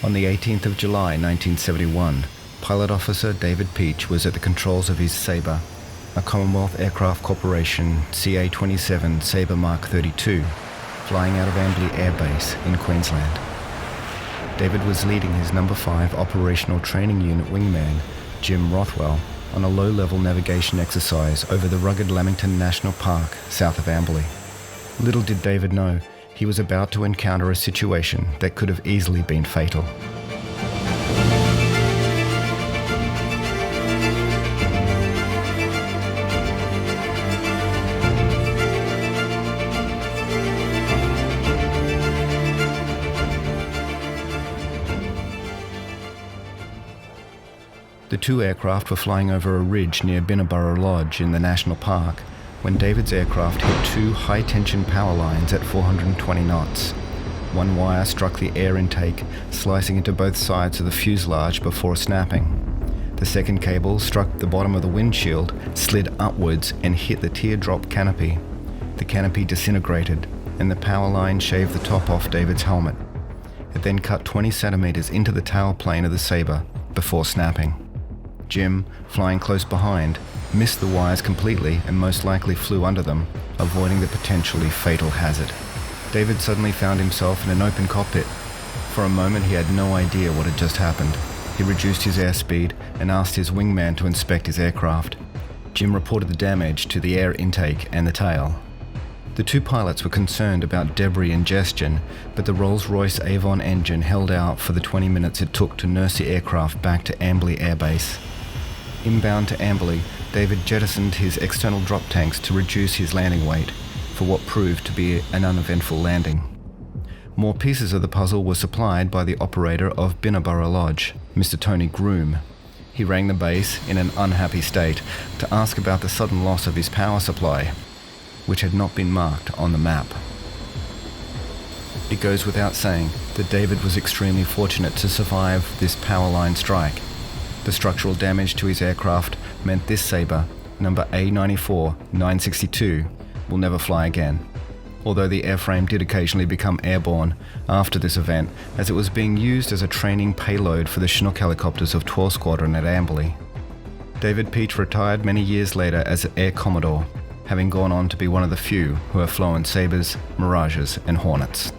On the 18th of July 1971, Pilot Officer David Pietsch was at the controls of his Sabre, a Commonwealth Aircraft Corporation CA-27 Sabre Mark 32, flying out of Amberley Air Base in Queensland. David was leading his No. 5 Operational Training Unit wingman, Jim Rothwell, on a low-level navigation exercise over the rugged Lamington National Park south of Amberley. Little did David know, he was about to encounter a situation that could have easily been fatal. The two aircraft were flying over a ridge near Binnaburra Lodge in the National Park when David's aircraft hit two high-tension power lines at 420 knots. One wire struck the air intake, slicing into both sides of the fuselage before snapping. The second cable struck the bottom of the windshield, slid upwards and hit the teardrop canopy. The canopy disintegrated, and the power line shaved the top off David's helmet. It then cut 20 centimeters into the tailplane of the Sabre before snapping. Jim, flying close behind, missed the wires completely and most likely flew under them, avoiding the potentially fatal hazard. David suddenly found himself in an open cockpit. For a moment he had no idea what had just happened. He reduced his airspeed and asked his wingman to inspect his aircraft. Jim reported the damage to the air intake and the tail. The two pilots were concerned about debris ingestion, but the Rolls-Royce Avon engine held out for the 20 minutes it took to nurse the aircraft back to Amberley Air Base. Inbound to Amberley, David jettisoned his external drop tanks to reduce his landing weight, for what proved to be an uneventful landing. More pieces of the puzzle were supplied by the operator of Binnaburra Lodge, Mr. Tony Groom. He rang the base in an unhappy state to ask about the sudden loss of his power supply, which had not been marked on the map. It goes without saying that David was extremely fortunate to survive this power line strike. The structural damage to his aircraft meant this Sabre, number A94-962, will never fly again, although the airframe did occasionally become airborne after this event, as it was being used as a training payload for the Chinook helicopters of 12 Squadron at Amberley. David Pietsch retired many years later as Air Commodore, having gone on to be one of the few who have flown Sabres, Mirages and Hornets.